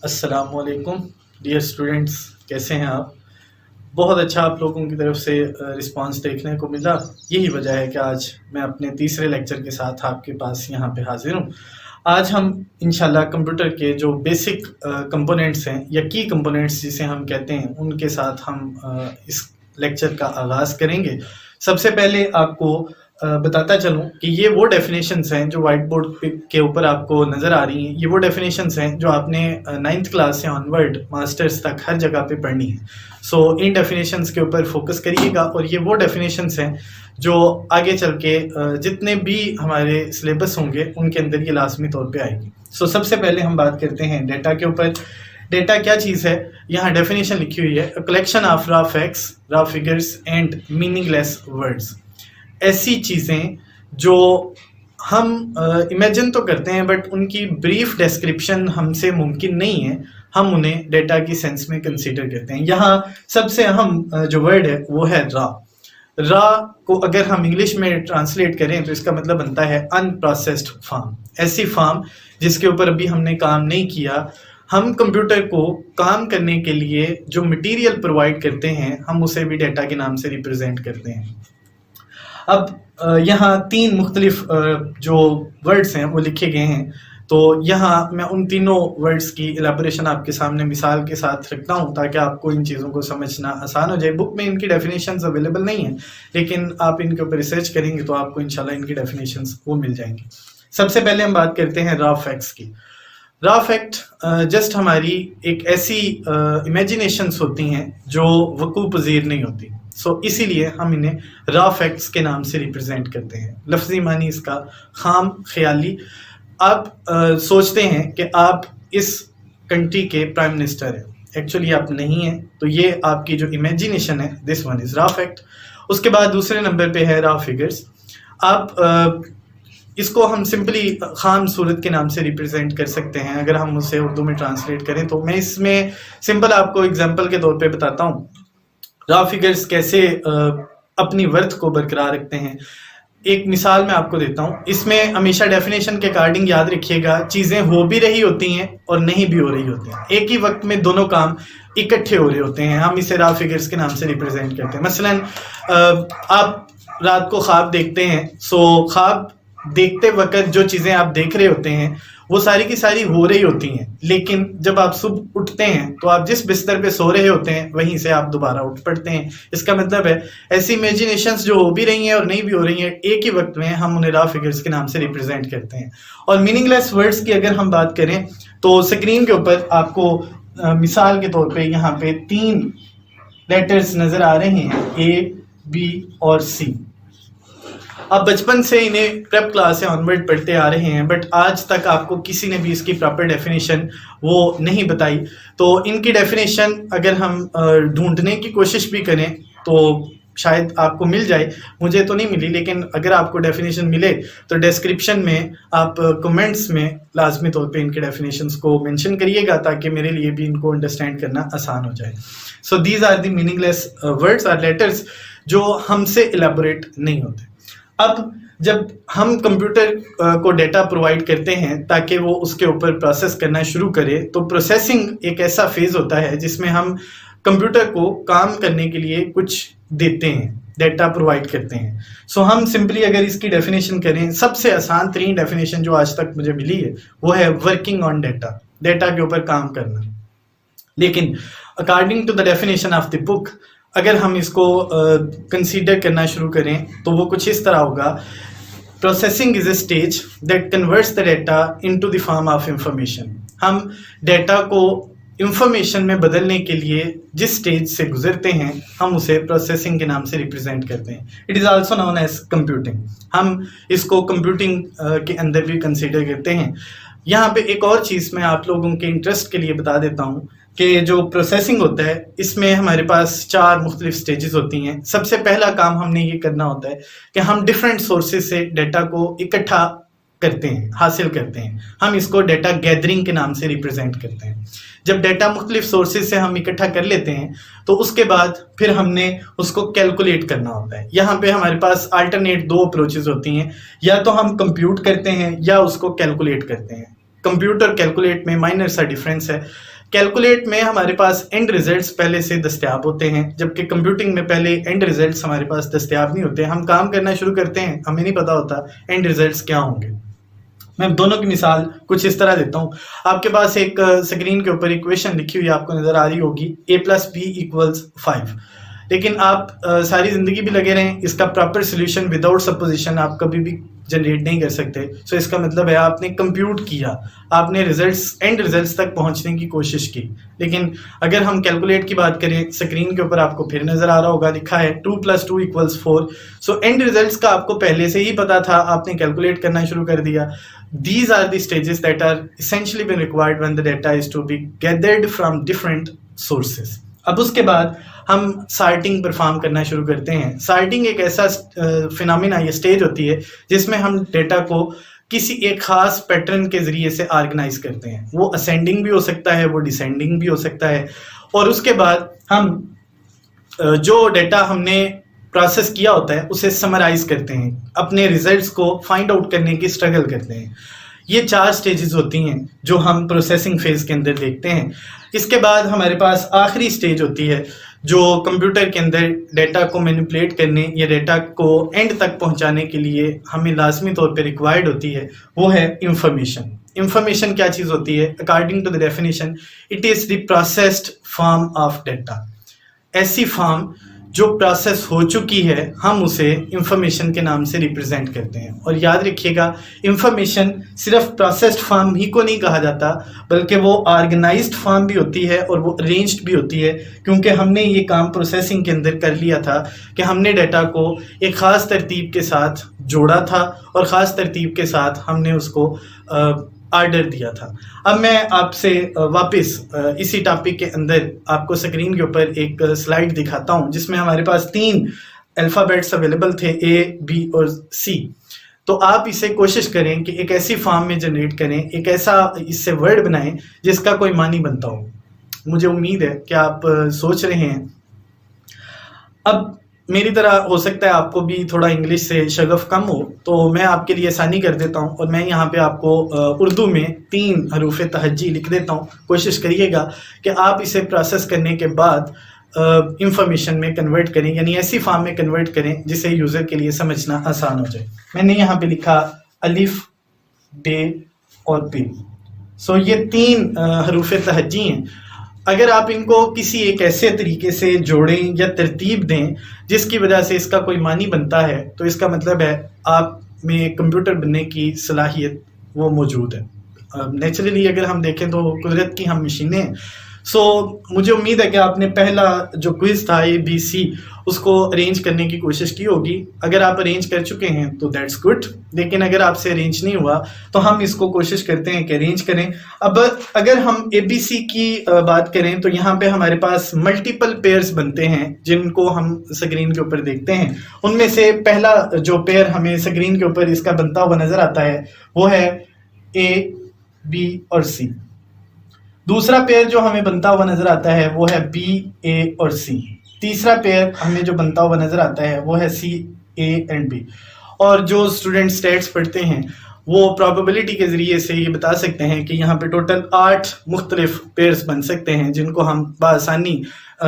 السلام علیکم dear students, کیسے ہیں آپ؟ بہت اچھا آپ لوگوں کی طرف سے رسپانس دیکھنے کو ملا. یہی وجہ ہے کہ آج میں اپنے تیسرے لیکچر کے ساتھ آپ کے پاس یہاں پہ حاضر ہوں. آج ہم انشاءاللہ کمپیوٹر کے جو بیسک کمپوننٹس ہیں یا کی کمپوننٹس جسے ہم کہتے ہیں ان کے ساتھ ہم اس لیکچر کا آغاز کریں گے. سب سے پہلے آپ کو بتاتا چلوں کہ یہ وہ ڈیفینیشنز ہیں جو وائٹ بورڈ کے اوپر آپ کو نظر آ رہی ہیں. یہ وہ ڈیفینیشنز ہیں جو آپ نے 9th کلاس سے آنورڈ ماسٹرز تک ہر جگہ پہ پڑھنی ہے. سو ان ڈیفینیشنز کے اوپر فوکس کریے گا، اور یہ وہ ڈیفینیشنز ہیں جو آگے چل کے جتنے بھی ہمارے سلیبس ہوں گے ان کے اندر یہ لازمی طور پہ آئے گی. سو سب سے پہلے ہم بات کرتے ہیں ڈیٹا کے اوپر. ڈیٹا کیا چیز ہے؟ یہاں ڈیفینیشن لکھی ہوئی ہے: کلیکشن آف را فیکٹس، را figures and meaning less words. ایسی چیزیں جو ہم امیجن تو کرتے ہیں بٹ ان کی بریف ڈیسکرپشن ہم سے ممکن نہیں ہے، ہم انہیں ڈیٹا کی سینس میں کنسیڈر کرتے ہیں. یہاں سب سے اہم جو ورڈ ہے وہ ہے را. را کو اگر ہم انگلش میں ٹرانسلیٹ کریں تو اس کا مطلب بنتا ہے ان پروسیسڈ فارم. ایسی فارم جس کے اوپر ابھی ہم نے کام نہیں کیا. ہم کمپیوٹر کو کام کرنے کے لیے جو مٹیریل پرووائڈ کرتے ہیں ہم اسے بھی ڈیٹا کے نام سے ریپرزینٹ کرتے ہیں. اب یہاں 3 مختلف جو ورڈز ہیں وہ لکھے گئے ہیں، تو یہاں میں ان تینوں ورڈز کی الیبوریشن آپ کے سامنے مثال کے ساتھ رکھتا ہوں تاکہ آپ کو ان چیزوں کو سمجھنا آسان ہو جائے. بک میں ان کی ڈیفینیشنز اویلیبل نہیں ہیں، لیکن آپ ان کے اوپر ریسرچ کریں گے تو آپ کو انشاءاللہ ان کی ڈیفینیشنز وہ مل جائیں گی. سب سے پہلے ہم بات کرتے ہیں را فیکٹس کی. را فیکٹ جسٹ ہماری ایک ایسی امیجنیشنز ہوتی ہیں جو وقوع پذیر نہیں ہوتی. سو اسی لیے ہم انہیں را فیکٹس کے نام سے ریپرزینٹ کرتے ہیں. لفظی معنی اس کا خام خیالی. آپ سوچتے ہیں کہ آپ اس کنٹری کے پرائم منسٹر ہیں، ایکچولی آپ نہیں ہیں، تو یہ آپ کی جو امیجنیشن ہے دس ون از را فیکٹ. اس کے بعد دوسرے نمبر پہ ہے را فگرس. آپ اس کو ہم سمپلی خام صورت کے نام سے ریپرزینٹ کر سکتے ہیں اگر ہم اسے اردو میں ٹرانسلیٹ کریں تو. میں اس میں سمپل آپ کو اگزامپل کے طور پہ بتاتا ہوں را فگرز کیسے اپنی ورتھ کو برقرار رکھتے ہیں. ایک مثال میں آپ کو دیتا ہوں. اس میں ہمیشہ ڈیفینیشن کے اکارڈنگ یاد رکھیے گا چیزیں ہو بھی رہی ہوتی ہیں اور نہیں بھی ہو رہی ہوتی ہیں. ایک ہی وقت میں دونوں کام اکٹھے ہو رہے ہوتے ہیں، ہم اسے را فگرز کے نام سے ریپرزینٹ کرتے ہیں. مثلا آپ رات کو خواب دیکھتے ہیں، سو خواب دیکھتے وقت جو چیزیں آپ دیکھ رہے ہوتے ہیں وہ ساری کی ساری ہو رہی ہوتی ہیں، لیکن جب آپ صبح اٹھتے ہیں تو آپ جس بستر پہ سو رہے ہوتے ہیں وہیں سے آپ دوبارہ اٹھ پڑتے ہیں. اس کا مطلب ہے ایسی امیجنیشنز جو ہو بھی رہی ہیں اور نہیں بھی ہو رہی ہیں ایک ہی وقت میں ہم انہیں را فگرز کے نام سے ریپرزینٹ کرتے ہیں. اور میننگ لیس ورڈز کی اگر ہم بات کریں تو اسکرین کے اوپر آپ کو مثال کے طور پہ یہاں پہ 3 لیٹرز نظر آ رہے ہیں، اے، بی اور سی. آپ بچپن سے انہیں پریپ کلاس سے آنورڈ پڑھتے آ رہے ہیں، بٹ آج تک آپ کو کسی نے بھی اس کی پراپر ڈیفینیشن وہ نہیں بتائی. تو ان کی ڈیفینیشن اگر ہم ڈھونڈنے کی کوشش بھی کریں تو شاید آپ کو مل جائے. مجھے تو نہیں ملی، لیکن اگر آپ کو ڈیفینیشن ملے تو ڈسکرپشن میں آپ کمنٹس میں لازمی طور پہ ان کے ڈیفینیشنز کو مینشن کریے گا تاکہ میرے لیے بھی ان کو انڈرسٹینڈ کرنا آسان ہو جائے. So these are the meaningless words are letters جو ہم سے الیبوریٹ نہیں ہوتے. اب جب ہم کمپیوٹر کو ڈیٹا پرووائڈ کرتے ہیں تاکہ وہ اس کے اوپر پروسیس کرنا شروع کرے، تو پروسیسنگ ایک ایسا فیز ہوتا ہے جس میں ہم کمپیوٹر کو کام کرنے کے لیے کچھ دیتے ہیں، ڈیٹا پرووائڈ کرتے ہیں. سو ہم سمپلی اگر اس کی ڈیفینیشن کریں، سب سے آسان ترین ڈیفینیشن جو آج تک مجھے ملی ہے وہ ہے ورکنگ آن ڈیٹا، ڈیٹا کے اوپر کام کرنا. لیکن according to the definition of the book اگر ہم اس کو کنسیڈر کرنا شروع کریں تو وہ کچھ اس طرح ہوگا: processing is a stage that converts the data into the form of information. ہم ڈیٹا کو انفارمیشن میں بدلنے کے لیے جس اسٹیج سے گزرتے ہیں ہم اسے پروسیسنگ کے نام سے ریپرزینٹ کرتے ہیں. It is also known as computing. ہم اس کو کمپیوٹنگ کے اندر بھی کنسیڈر کرتے ہیں. یہاں پہ ایک اور چیز میں آپ لوگوں کے انٹرسٹ کے لیے بتا دیتا ہوں کہ جو پروسیسنگ ہوتا ہے اس میں ہمارے پاس 4 مختلف سٹیجز ہوتی ہیں. سب سے پہلا کام ہم نے یہ کرنا ہوتا ہے کہ ہم ڈفرینٹ سورسز سے ڈیٹا کو اکٹھا کرتے ہیں، حاصل کرتے ہیں. ہم اس کو ڈیٹا گیدرنگ کے نام سے ریپرزینٹ کرتے ہیں. جب ڈیٹا مختلف سورسز سے ہم اکٹھا کر لیتے ہیں تو اس کے بعد پھر ہم نے اس کو کیلکولیٹ کرنا ہوتا ہے. یہاں پہ ہمارے پاس الٹرنیٹ 2 اپروچز ہوتی ہیں، یا تو ہم کمپیوٹ کرتے ہیں یا اس کو کیلکولیٹ کرتے ہیں. کمپیوٹ اور کیلکولیٹ میں مائنر سا ڈفرینس ہے. کیلکولیٹ میں ہمارے پاس اینڈ ریزلٹس پہلے سے دستیاب ہوتے ہیں، جبکہ کمپیوٹنگ میں پہلے اینڈ ریزلٹس ہمارے پاس دستیاب نہیں ہوتے. ہم کام کرنا شروع کرتے ہیں، ہمیں نہیں پتا ہوتا اینڈ ریزلٹس کیا ہوں گے. میں دونوں کی مثال کچھ اس طرح دیتا ہوں. آپ کے پاس ایک اسکرین کے اوپر ایکویشن لکھی ہوئی آپ کو نظر آ رہی ہوگی، a+b=5. لیکن آپ ساری زندگی بھی لگے رہیں، اس کا پراپر سولوشن وداؤٹ سپوزیشن آپ کبھی بھی جنریٹ نہیں کر سکتے. سو اس کا مطلب ہے آپ نے کمپیوٹ کیا، آپ نے اینڈ ریزلٹس تک پہنچنے کی کوشش کی. لیکن اگر ہم کیلکولیٹ کی بات کریں، اسکرین کے اوپر آپ کو پھر نظر آ رہا ہوگا، لکھا ہے 2+2=4. سو اینڈ ریزلٹس کا آپ کو پہلے سے ہی پتا تھا، آپ نے کیلکولیٹ کرنا شروع کر دیا. These are the stages that are essentially been required when the data is to be gathered from different sources. اب اس کے بعد ہم سارٹنگ پرفارم کرنا شروع کرتے ہیں. سارٹنگ ایک ایسا فینامنا یا اسٹیج ہوتی ہے جس میں ہم ڈیٹا کو کسی ایک خاص پیٹرن کے ذریعے سے آرگنائز کرتے ہیں. وہ اسینڈنگ بھی ہو سکتا ہے، وہ ڈسینڈنگ بھی ہو سکتا ہے. اور اس کے بعد ہم جو ڈیٹا ہم نے پروسیس کیا ہوتا ہے اسے سمرائز کرتے ہیں، اپنے ریزلٹس کو فائنڈ آؤٹ کرنے کی اسٹرگل کرتے ہیں. یہ 4 سٹیجز ہوتی ہیں جو ہم پروسیسنگ فیز کے اندر دیکھتے ہیں. اس کے بعد ہمارے پاس آخری سٹیج ہوتی ہے جو کمپیوٹر کے اندر ڈیٹا کو مینیپولیٹ کرنے یا ڈیٹا کو اینڈ تک پہنچانے کے لیے ہمیں لازمی طور پہ ریکوائرڈ ہوتی ہے، وہ ہے انفارمیشن. انفارمیشن کیا چیز ہوتی ہے؟ According to the definition it is the processed form of data. ایسی فارم جو پروسیس ہو چکی ہے ہم اسے انفارمیشن کے نام سے ریپرزینٹ کرتے ہیں. اور یاد رکھیے گا، انفارمیشن صرف پروسیسڈ فارم ہی کو نہیں کہا جاتا، بلکہ وہ آرگنائزڈ فارم بھی ہوتی ہے اور وہ ارینجڈ بھی ہوتی ہے، کیونکہ ہم نے یہ کام پروسیسنگ کے اندر کر لیا تھا کہ ہم نے ڈیٹا کو ایک خاص ترتیب کے ساتھ جوڑا تھا اور خاص ترتیب کے ساتھ ہم نے اس کو آرڈر دیا تھا. اب میں آپ سے واپس اسی ٹاپک کے اندر آپ کو سکرین کے اوپر ایک سلائیڈ دکھاتا ہوں جس میں ہمارے پاس 3 الفابیٹس اویلیبل تھے، A، B اور C. تو آپ اسے کوشش کریں کہ ایک ایسی فارم میں جنریٹ کریں، ایک ایسا اس سے ورڈ بنائیں جس کا کوئی معنی بنتا ہو. مجھے امید ہے کہ آپ سوچ رہے ہیں. اب میری طرح ہو سکتا ہے آپ کو بھی تھوڑا انگلش سے شغف کم ہو، تو میں آپ کے لیے آسانی کر دیتا ہوں اور میں یہاں پہ آپ کو اردو میں 3 حروف تہجی لکھ دیتا ہوں. کوشش کریے گا کہ آپ اسے پروسیس کرنے کے بعد انفارمیشن میں کنورٹ کریں، یعنی ایسی فارم میں کنورٹ کریں جسے یوزر کے لیے سمجھنا آسان ہو جائے. میں نے یہاں پہ لکھا الف، ب اور پ. سو یہ 3 حروف تہجی ہیں. اگر آپ ان کو کسی ایک ایسے طریقے سے جوڑیں یا ترتیب دیں جس کی وجہ سے اس کا کوئی معنی بنتا ہے، تو اس کا مطلب ہے آپ میں کمپیوٹر بننے کی صلاحیت وہ موجود ہے. نیچرلی اگر ہم دیکھیں تو قدرت کی ہم مشینیں ہیں. سو مجھے امید ہے کہ آپ نے پہلا جو کوئز تھا ABC اس کو ارینج کرنے کی کوشش کی ہوگی. اگر آپ ارینج کر چکے ہیں تو دیٹس گڈ، لیکن اگر آپ سے ارینج نہیں ہوا تو ہم اس کو کوشش کرتے ہیں کہ ارینج کریں. اب اگر ہم ABC کی بات کریں تو یہاں پہ ہمارے پاس ملٹیپل پیئرز بنتے ہیں جن کو ہم اسکرین کے اوپر دیکھتے ہیں. ان میں سے پہلا جو پیئر ہمیں اسکرین کے اوپر اس کا بنتا ہوا نظر آتا ہے وہ ہے A، B اور C. دوسرا پیئر جو ہمیں بنتا ہوا نظر آتا ہے وہ ہے B، A اور C. تیسرا پیئر ہمیں جو بنتا ہوا نظر آتا ہے وہ ہے C، A اینڈ B. اور جو اسٹوڈنٹ اسٹیٹس پڑھتے ہیں وہ پرابیبلٹی کے ذریعے سے یہ بتا سکتے ہیں کہ یہاں پہ ٹوٹل 8 مختلف پیئرز بن سکتے ہیں جن کو ہم بآسانی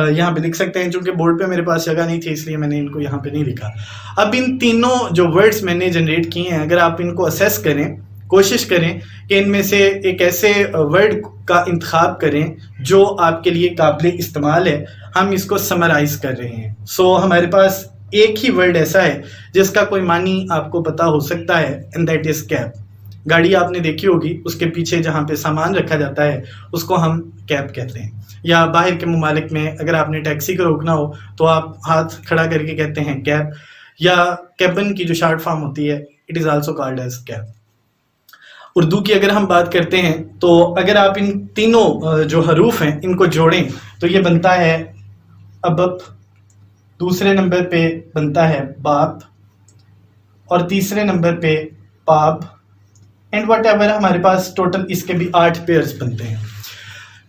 یہاں پہ لکھ سکتے ہیں. چونکہ بورڈ پہ میرے پاس جگہ نہیں تھی اس لیے میں نے ان کو یہاں پہ نہیں لکھا. اب ان تینوں جو ورڈز میں نے جنریٹ کیے ہیں، اگر آپ ان کو اسیس کریں، کوشش کریں کہ ان میں سے ایک ایسے ورڈ کا انتخاب کریں جو آپ کے لیے قابل استعمال ہے. ہم اس کو سمرائز کر رہے ہیں. سو ہمارے پاس ایک ہی ورڈ ایسا ہے جس کا کوئی معنی آپ کو پتا ہو سکتا ہے، اینڈ دیٹ از کیپ. گاڑی آپ نے دیکھی ہوگی، اس کے پیچھے جہاں پہ سامان رکھا جاتا ہے اس کو ہم کیپ کہتے ہیں. یا باہر کے ممالک میں اگر آپ نے ٹیکسی کو روکنا ہو تو آپ ہاتھ کھڑا کر کے کہتے ہیں کیپ. یا کیبن کی جو شارٹ فارم ہوتی ہے it is also called as cap. Urdu کی اگر ہم بات کرتے ہیں تو اگر آپ ان تینوں جو حروف ہیں ان کو جوڑیں تو یہ بنتا ہے ابب، دوسرے نمبر پہ بنتا ہے باپ، اور تیسرے نمبر پہ پاپ، اینڈ واٹ ایور. ہمارے پاس ٹوٹل اس کے بھی 8 پیئرز بنتے ہیں.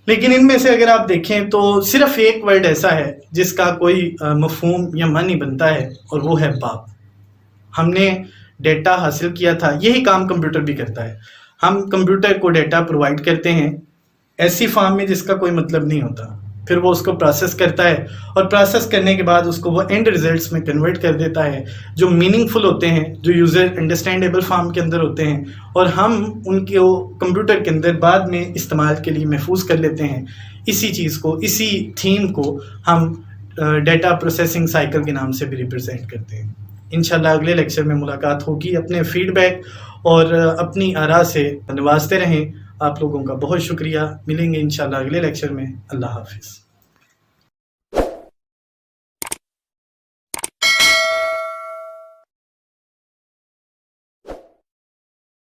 لیکن ان میں سے اگر آپ دیکھیں تو صرف ایک ورڈ ایسا ہے جس کا کوئی مفہوم یا معنی بنتا ہے اور وہ ہے باپ. ہم نے ڈیٹا حاصل کیا تھا، یہی کام کمپیوٹر بھی کرتا ہے. ہم کمپیوٹر کو ڈیٹا پرووائڈ کرتے ہیں ایسی فارم میں جس کا کوئی مطلب نہیں ہوتا، پھر وہ اس کو پروسیس کرتا ہے اور پروسیس کرنے کے بعد اس کو وہ اینڈ ریزلٹس میں کنورٹ کر دیتا ہے جو میننگ فل ہوتے ہیں، جو یوزر انڈرسٹینڈیبل فارم کے اندر ہوتے ہیں، اور ہم ان کو کمپیوٹر کے اندر بعد میں استعمال کے لیے محفوظ کر لیتے ہیں۔ اسی چیز کو، اسی تھیم کو ہم ڈیٹا پروسیسنگ سائیکل کے نام سے بھی ریپرزینٹ کرتے ہیں۔ انشاءاللہ اگلے لیکچر میں ملاقات ہوگی۔ اپنے فیڈ بیک اور اپنی آراء سے نوازتے رہیں۔ آپ لوگوں کا بہت شکریہ۔ ملیں گے انشاءاللہ اگلے لیکچر میں۔ اللہ حافظ۔